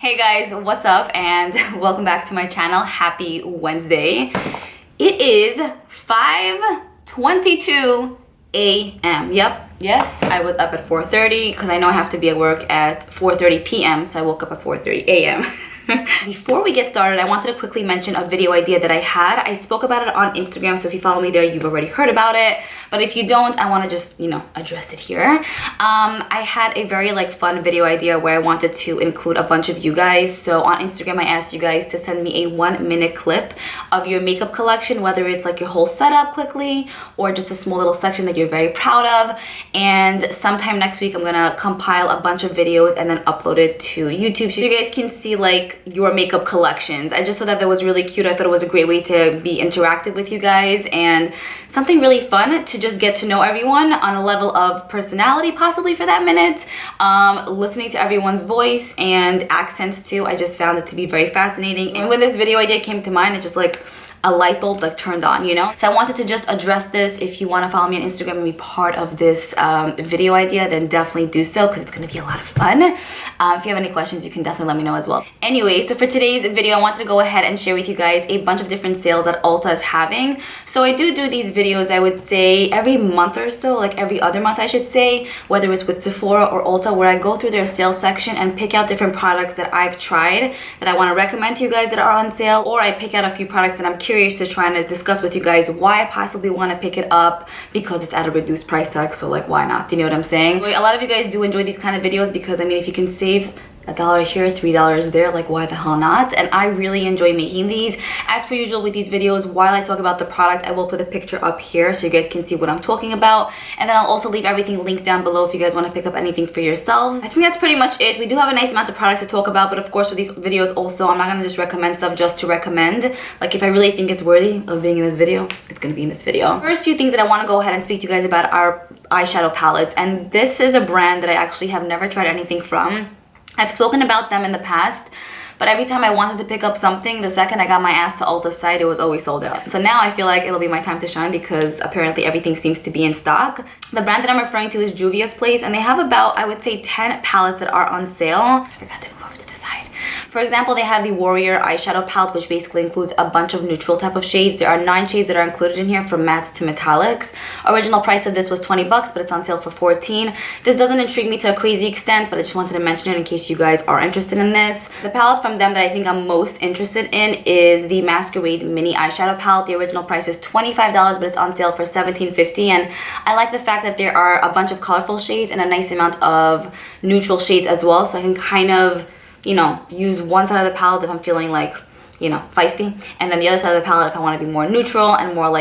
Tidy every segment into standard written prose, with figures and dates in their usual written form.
Hey guys, what's up and welcome back to my channel. Happy Wednesday. It is 5:22 a.m. Yep, yes, I was up at 4:30 because I know I have to be at work at 4:30 p.m. so I woke up at 4:30 a.m. Before we get started, I wanted to quickly mention a video idea that I had. I spoke about it on Instagram, so if you follow me there, you've already heard about it. But if you don't, I want to just, address it here. I had a very fun video idea where I wanted to include a bunch of you guys. So on Instagram, I asked you guys to send me a 1-minute clip of your makeup collection, whether it's your whole setup quickly or just a small little section that you're very proud of. And sometime next week, I'm gonna compile a bunch of videos and then upload it to YouTube so you guys can see your makeup collections. I just thought that was really cute. I thought it was a great way to be interactive with you guys and something really fun to just get to know everyone on a level of personality possibly for that minute. Listening to everyone's voice and accents too. I just found it to be very fascinating. And when this video idea came to mind, it just a light bulb turned on, So I wanted to just address this. If you want to follow me on Instagram and be part of this video idea, then definitely do so because it's going to be a lot of fun. If you have any questions, you can definitely let me know as well. Anyway, so for today's video, I wanted to go ahead and share with you guys a bunch of different sales that Ulta is having. So I do these videos, I would say, every month or so, every other month, I should say, whether it's with Sephora or Ulta, where I go through their sales section and pick out different products that I've tried that I want to recommend to you guys that are on sale, or I pick out a few products that I'm curious to try and discuss with you guys why I possibly want to pick it up because it's at a reduced price tag, so why not? You know what I'm saying? A lot of you guys do enjoy these kind of videos because if you can save $1 here, $3 there, why the hell not? And I really enjoy making these. As per usual with these videos, while I talk about the product, I will put a picture up here so you guys can see what I'm talking about. And then I'll also leave everything linked down below if you guys want to pick up anything for yourselves. I think that's pretty much it. We do have a nice amount of products to talk about, but of course with these videos also, I'm not going to just recommend stuff just to recommend. If I really think it's worthy of being in this video, it's going to be in this video. First few things that I want to go ahead and speak to you guys about are eyeshadow palettes. And this is a brand that I actually have never tried anything from. I've spoken about them in the past, but every time I wanted to pick up something, the second I got my ass to Ulta's site, it was always sold out. So now I feel like it'll be my time to shine because apparently everything seems to be in stock. The brand that I'm referring to is Juvia's Place, and they have about, I would say, 10 palettes that are on sale. I forgot to move over to the side. For example, they have the Warrior eyeshadow palette, which basically includes a bunch of neutral type of shades. There are 9 shades that are included in here, from mattes to metallics. Original price of this was $20, but it's on sale for $14. This doesn't intrigue me to a crazy extent, but I just wanted to mention it in case you guys are interested in this. The palette from them that I think I'm most interested in is the Masquerade Mini Eyeshadow Palette. The original price is $25, but it's on sale for $17.50. And I like the fact that there are a bunch of colorful shades and a nice amount of neutral shades as well, so I can kind of use one side of the palette if I'm feeling feisty, and then the other side of the palette if I want to be more neutral and more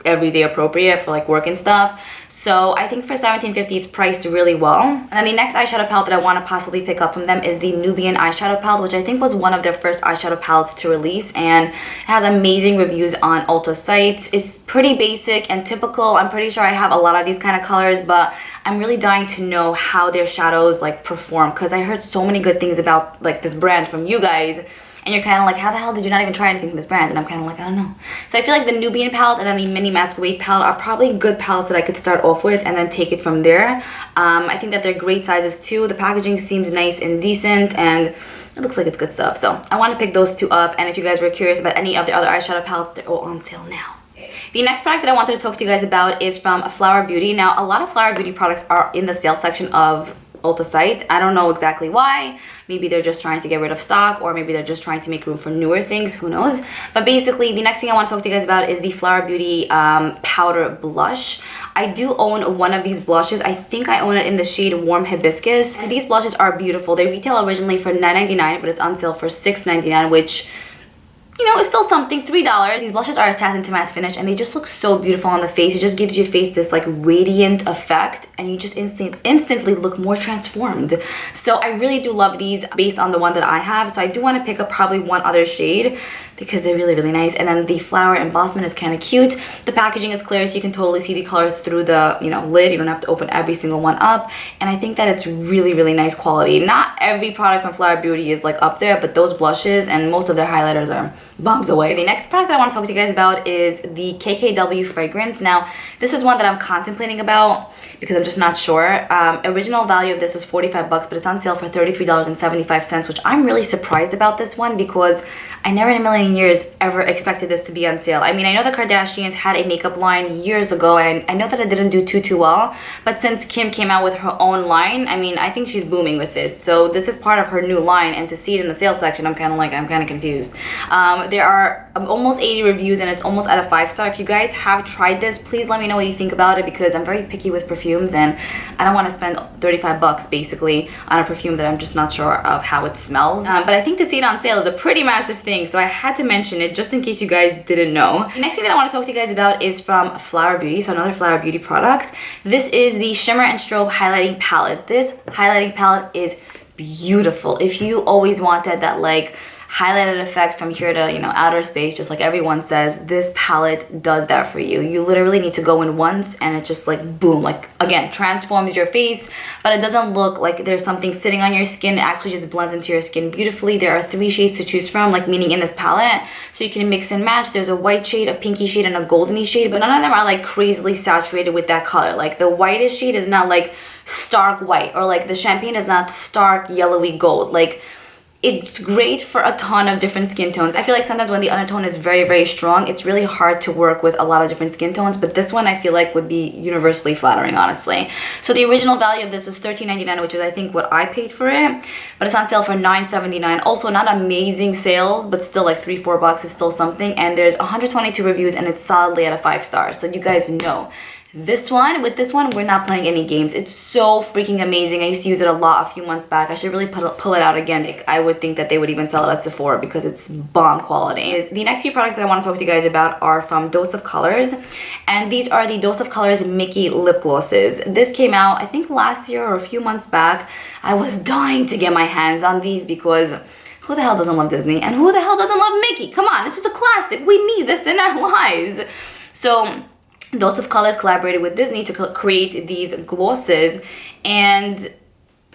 everyday appropriate for work and stuff. So I think for $17.50 it's priced really well. And then the next eyeshadow palette that I want to possibly pick up from them is the Nubian eyeshadow palette, which I think was one of their first eyeshadow palettes to release, and it has amazing reviews on Ulta sites. It's pretty basic and typical. I'm pretty sure I have a lot of these kind of colors, but I'm really dying to know how their shadows perform, because I heard so many good things about this brand from you guys. And you're kind of how the hell did you not even try anything from this brand? And I'm kind of I don't know. So I feel the Nubian palette and then the Mini Masquerade palette are probably good palettes that I could start off with and then take it from there. I think that they're great sizes too. The packaging seems nice and decent, and it looks like it's good stuff. So I want to pick those two up. And if you guys were curious about any of the other eyeshadow palettes, they're all on sale now. The next product that I wanted to talk to you guys about is from Flower Beauty. Now, a lot of Flower Beauty products are in the sales section of Ulta site. I don't know exactly why. Maybe they're just trying to get rid of stock, or maybe they're just trying to make room for newer things, who knows. But basically, the next thing I want to talk to you guys about is the Flower Beauty powder blush. I do own one of these blushes. I think I own it in the shade Warm Hibiscus, and these blushes are beautiful. They retail originally for $9.99, but it's on sale for $6.99, which it's still something. $3. These blushes are a satin to matte finish, and they just look so beautiful on the face. It just gives your face this radiant effect, and you just instantly look more transformed. So I really do love these based on the one that I have. So I do want to pick up probably one other shade. because they're really, really nice. And then the flower embossment is kind of cute. The packaging is clear, so you can totally see the color through the, you know, lid. You don't have to open every single one up. And I think that it's really, really nice quality. Not every product from Flower Beauty is like up there, but those blushes and most of their highlighters are bombs away. The next product that I want to talk to you guys about is the KKW fragrance. Now, this is one that I'm contemplating about because I'm just not sure. Original value of this was 45 bucks, but it's on sale for $33.75, which I'm really surprised about this one because I never in a million years ever expected this to be on sale. I mean, I know the Kardashians had a makeup line years ago, and I know that it didn't do too well, but since Kim came out with her own line, I mean, I think she's booming with it. So this is part of her new line, and to see it in the sales section, I'm kind of confused. There are almost 80 reviews, and it's almost at a 5-star. If you guys have tried this, please let me know what you think about it, because I'm very picky with perfumes, and I don't want to spend 35 bucks basically on a perfume that I'm just not sure of how it smells. But I think to see it on sale is a pretty massive thing, so I had to mention it just in case you guys didn't know. The next thing that I want to talk to you guys about is from Flower Beauty, so another Flower Beauty product. This is the Shimmer and Strobe Highlighting Palette. This highlighting palette is beautiful. If you always wanted that like highlighted effect from here to, you know, outer space, just like everyone says, this palette does that for you. You literally need to go in once and it just like boom, like again, transforms your face, but it doesn't look like there's something sitting on your skin. It actually just blends into your skin beautifully. There are 3 shades to choose from, like meaning in this palette, so you can mix and match. There's a white shade, a pinky shade, and a goldeny shade, but none of them are like crazily saturated with that color. Like the whitest shade is not like stark white, or like the champagne is not stark yellowy gold. Like it's great for a ton of different skin tones. I feel like sometimes when the undertone is very, very strong, it's really hard to work with a lot of different skin tones, but this one I feel like would be universally flattering, honestly. So the original value of this was $13.99, which is I think what I paid for it, but it's on sale for $9.79. Also not amazing sales, but still like $3-4 bucks is still something, and there's 122 reviews and it's solidly at a 5-star. So you guys know. With this one, we're not playing any games. It's so freaking amazing. I used to use it a lot a few months back. I should really pull it out again. Like, I would think that they would even sell it at Sephora because it's bomb quality. The next few products that I want to talk to you guys about are from Dose of Colors, and these are the Dose of Colors Mickey lip glosses. This came out I think last year or a few months back. I was dying to get my hands on these because who the hell doesn't love Disney, and who the hell doesn't love Mickey? Come on, it's just a classic. We need this in our lives. So Dose of Colors collaborated with Disney to create these glosses, and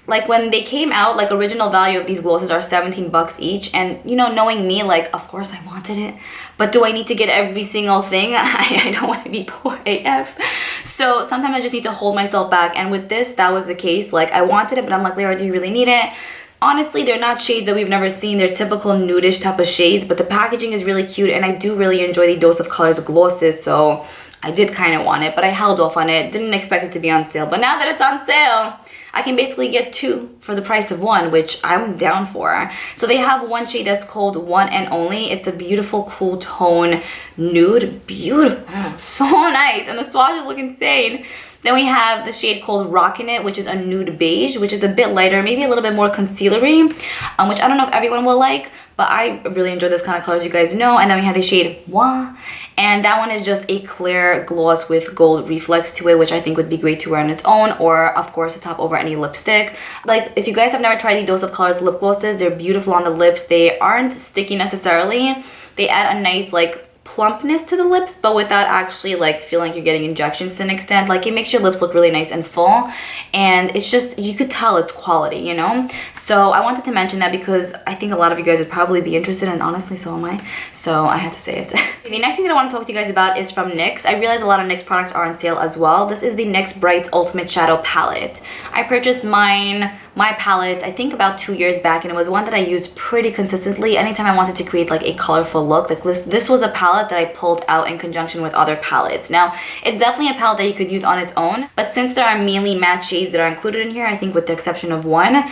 like when they came out, like original value of these glosses are 17 bucks each, and you know, knowing me, like of course I wanted it, but do I need to get every single thing? I don't want to be poor AF. So sometimes I just need to hold myself back, and with this, that was the case. Like I wanted it, but I'm like, Liora, do you really need it? Honestly, they're not shades that we've never seen. They're typical nudish type of shades, but the packaging is really cute, and I do really enjoy the Dose of Colors glosses, so I did kind of want it, but I held off on it. Didn't expect it to be on sale, but now that it's on sale, I can basically get 2 for the price of 1, which I'm down for. So they have one shade that's called One and Only. It's a beautiful, cool tone nude. Beautiful. So nice. And the swatches look insane. Then we have the shade called Rockin' It, which is a nude beige, which is a bit lighter, maybe a little bit more concealery, which I don't know if everyone will like, but I really enjoy this kind of colors, you guys know. And then we have the shade Moi, and that one is just a clear gloss with gold reflex to it, which I think would be great to wear on its own, or of course to top over any lipstick. Like if you guys have never tried the Dose of Colors lip glosses, they're beautiful on the lips. They aren't sticky necessarily. They add a nice like plumpness to the lips, but without actually like feeling like you're getting injections to an extent. Like it makes your lips look really nice and full, and it's just, you could tell it's quality, you know. So I wanted to mention that because I think a lot of you guys would probably be interested, and honestly so am I, so I had to say it. The next thing that I want to talk to you guys about is from NYX. I realize a lot of NYX products are on sale as well. This is the NYX Brights Ultimate Shadow Palette. I purchased my palette I think about 2 years back, and it was one that I used pretty consistently anytime I wanted to create like a colorful look. Like this was a palette that I pulled out in conjunction with other palettes. Now it's definitely a palette that you could use on its own, but since there are mainly matte shades that are included in here, I think with the exception of one,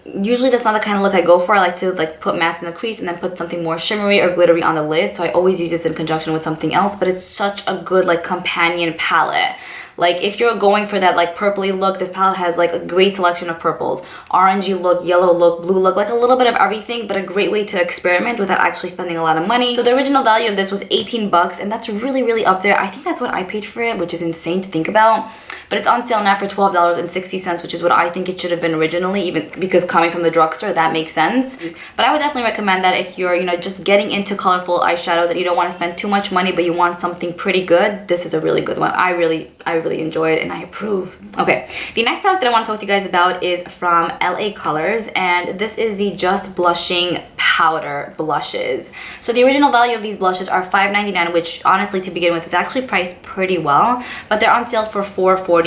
usually that's not the kind of look I go for. I like to like put mattes in the crease and then put something more shimmery or glittery on the lid, so I always use this in conjunction with something else. But it's such a good like companion palette. Like if you're going for that like purpley look, this palette has like a great selection of purples, orangey look, yellow look, blue look, like a little bit of everything, but a great way to experiment without actually spending a lot of money. So the original value of this was 18 bucks, and that's really, really up there. I think that's what I paid for it, which is insane to think about. But it's on sale now for $12.60, which is what I think it should have been originally, even because coming from the drugstore, that makes sense. But I would definitely recommend that if you're, you know, just getting into colorful eyeshadows and you don't want to spend too much money, but you want something pretty good, this is a really good one. I really enjoy it and I approve. Okay, the next product that I want to talk to you guys about is from LA Colors, and this is the Just Blushing Powder Blushes. So the original value of these blushes are $5.99, which honestly to begin with is actually priced pretty well, but they're on sale for $4.49.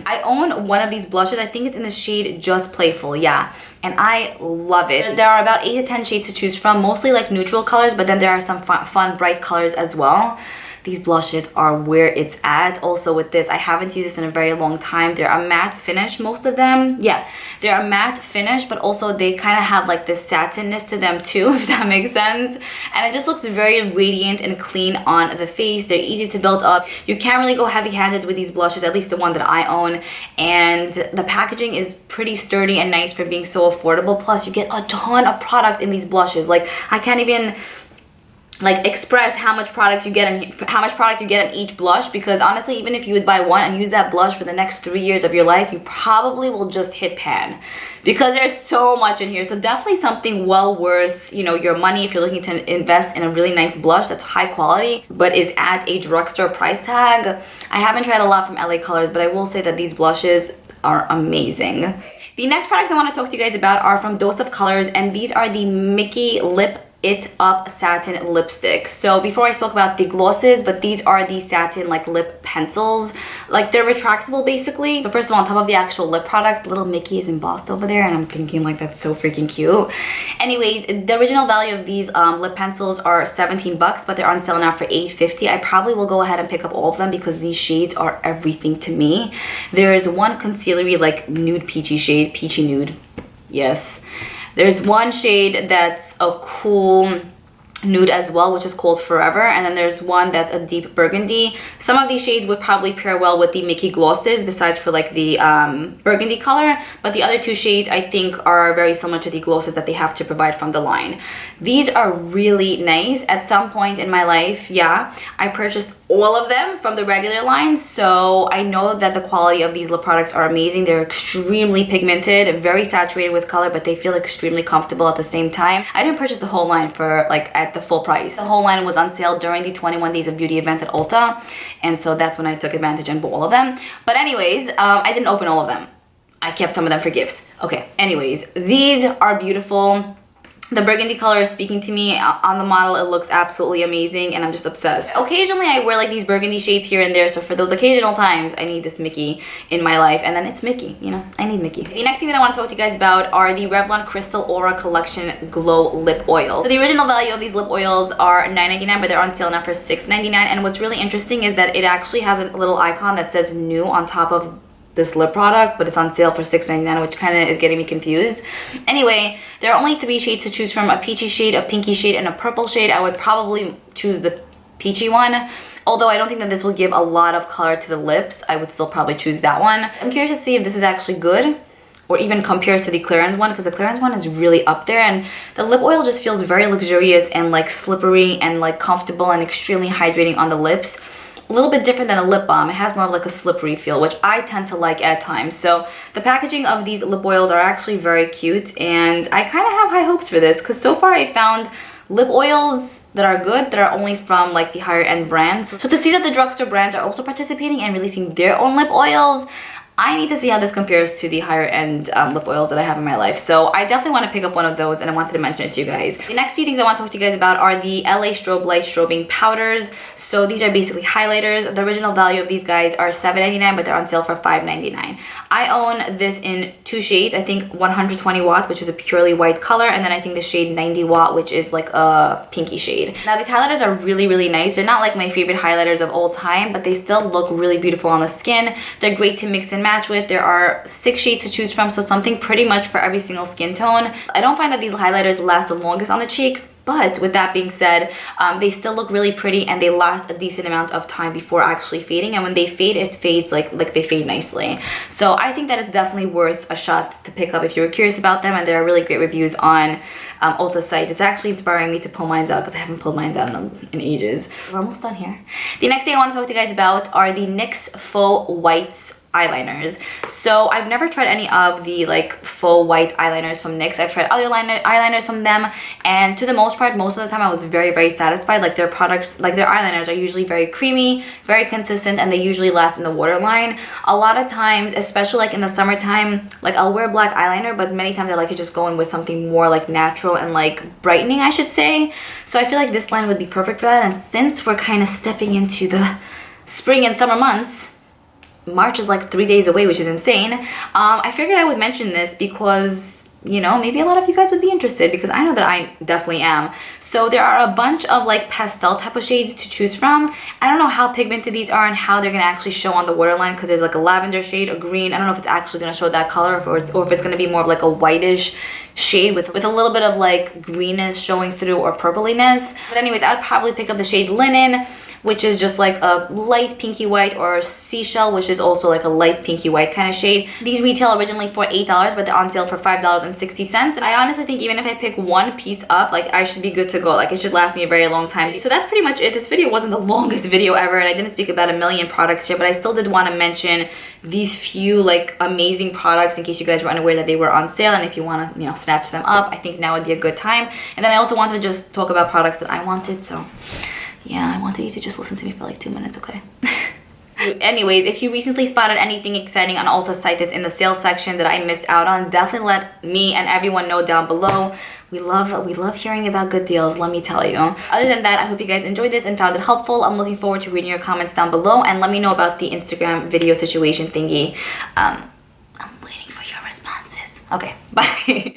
I own one of these blushes. I think it's in the shade Just Playful, yeah, and I love it. There are about 8 to 10 shades to choose from, mostly like neutral colors, but then there are some fun bright colors as well. These blushes are where it's at. Also with this, I haven't used this in a very long time. They're a matte finish, most of them. Yeah, they're a matte finish, but also they kind of have like this satinness to them too, if that makes sense. And it just looks very radiant and clean on the face. They're easy to build up. You can't really go heavy-handed with these blushes, at least the one that I own. And the packaging is pretty sturdy and nice for being so affordable. Plus, you get a ton of product in these blushes. Like, I can't even like express how much product you get in each blush, because honestly, even if you would buy one and use that blush for the next 3 years of your life, you probably will just hit pan because there's so much in here. So definitely something well worth, you know, your money if you're looking to invest in a really nice blush that's high quality but is at a drugstore price tag. I haven't tried a lot from LA Colors, but I will say that these blushes are amazing. The next products I want to talk to you guys about are from Dose of Colors, and these are the Mickey Lip It Up Satin Lipstick. So before I spoke about the glosses, but these are the satin like lip pencils. Like they're retractable basically. So first of all, on top of the actual lip product, little Mickey is embossed over there, and I'm thinking like that's so freaking cute. Anyways, the original value of these lip pencils are 17 bucks, but they're on sale now for $8.50. I probably will go ahead and pick up all of them because these shades are everything to me. There is one concealery like nude peachy shade, peachy nude. Yes. There's one shade that's a cool nude as well, which is called Forever, and then there's one that's a deep burgundy. Some of these shades would probably pair well with the Mickey glosses besides for like the burgundy color, but the other two shades I think are very similar to the glosses that they have to provide from the line. These are really nice. At some point in my life, yeah, I purchased all of them from the regular line, so I know that the quality of these lip products are amazing. They're extremely pigmented, very saturated with color, but they feel extremely comfortable at the same time. I didn't purchase the whole line for like at the full price. The whole line was on sale during the 21 Days of Beauty event at Ulta, and so that's when I took advantage and bought all of them. But anyways, I didn't open all of them. I kept some of them for gifts. Okay, anyways, these are beautiful. The burgundy color is speaking to me. On the model, it looks absolutely amazing, and I'm just obsessed. Occasionally, I wear like these burgundy shades here and there, so for those occasional times, I need this Mickey in my life, and then it's Mickey, you know, I need Mickey. The next thing that I want to talk to you guys about are the Revlon Crystal Aura Collection Glow Lip Oils. So the original value of these lip oils are $9.99, but they're on sale now for $6.99, and what's really interesting is that it actually has a little icon that says new on top of this lip product, but it's on sale for $6.99, which kind of is getting me confused. Anyway, there are only 3 shades to choose from: a peachy shade, a pinky shade, and a purple shade. I would probably choose the peachy one. Although I don't think that this will give a lot of color to the lips, I would still probably choose that one. I'm curious to see if this is actually good, or even compares to the clearance one, because the clearance one is really up there, and the lip oil just feels very luxurious and like slippery and like comfortable and extremely hydrating on the lips. A little bit different than a lip balm. It has more of like a slippery feel, which I tend to like at times. So the packaging of these lip oils are actually very cute, and I kind of have high hopes for this because so far I found lip oils that are good that are only from like the higher end brands. So to see that the drugstore brands are also participating and releasing their own lip oils, I need to see how this compares to the higher end lip oils that I have in my life. So I definitely want to pick up one of those, and I wanted to mention it to you guys. The next few things I want to talk to you guys about are the LA Strobe Light Strobing Powders. So these are basically highlighters. The original value of these guys are $7.99, but they're on sale for $5.99. I own this in 2 shades. I think 120 watt, which is a purely white color, and then I think the shade 90 watt, which is like a pinky shade. Now these highlighters are really, really nice. They're not like my favorite highlighters of all time, but they still look really beautiful on the skin. They're great to mix and match with. There are 6 shades to choose from, so something pretty much for every single skin tone. I don't find that these highlighters last the longest on the cheeks, But with that being said, they still look really pretty and they last a decent amount of time before actually fading. And when they fade, it fades like they fade nicely. So I think that it's definitely worth a shot to pick up if you're curious about them. And there are really great reviews on Ulta's site. It's actually inspiring me to pull mine out because I haven't pulled mine out in ages. We're almost done here. The next thing I want to talk to you guys about are the NYX Faux Whites eyeliners. So I've never tried any of the like faux white eyeliners from NYX. I've tried other eyeliners from them, and to the most part, most of the time I was very satisfied. Like their products, like their eyeliners are usually very creamy, very consistent, and they usually last in the waterline. A lot of times, especially like in the summertime, like I'll wear black eyeliner, but many times I like to just go in with something more like natural and like brightening, I should say. So I feel like this line would be perfect for that. And since we're kind of stepping into the spring and summer months, March is like 3 days away, which is insane. I figured I would mention this because, you know, maybe a lot of you guys would be interested, because I know that I definitely am. So there are a bunch of like pastel type of shades to choose from. I don't know how pigmented these are and how they're gonna actually show on the waterline, because there's like a lavender shade, a green. I don't know if it's actually gonna show that color, or if it's gonna be more of like a whitish shade with a little bit of like greenness showing through, or purpliness. But anyways, I'd probably pick up the shade Linen, which is just like a light pinky white, or Seashell, which is also like a light pinky white kind of shade. These retail originally for $8, but they're on sale for $5.60. And I honestly think even if I pick one piece up, like I should be good to go. Like it should last me a very long time. So that's pretty much it. This video wasn't the longest video ever, and I didn't speak about a million products here, but I still did want to mention these few like amazing products in case you guys were unaware that they were on sale, and if you want to, you know, snatch them up, I think now would be a good time. And then I also wanted to just talk about products that I wanted, so yeah, I wanted you to just listen to me for like 2 minutes, okay? Anyways, if you recently spotted anything exciting on Ulta's site that's in the sales section that I missed out on, definitely let me and everyone know down below. We love hearing about good deals, let me tell you. Other than that, I hope you guys enjoyed this and found it helpful. I'm looking forward to reading your comments down below, and let me know about the Instagram video situation thingy. I'm waiting for your responses. Okay, bye.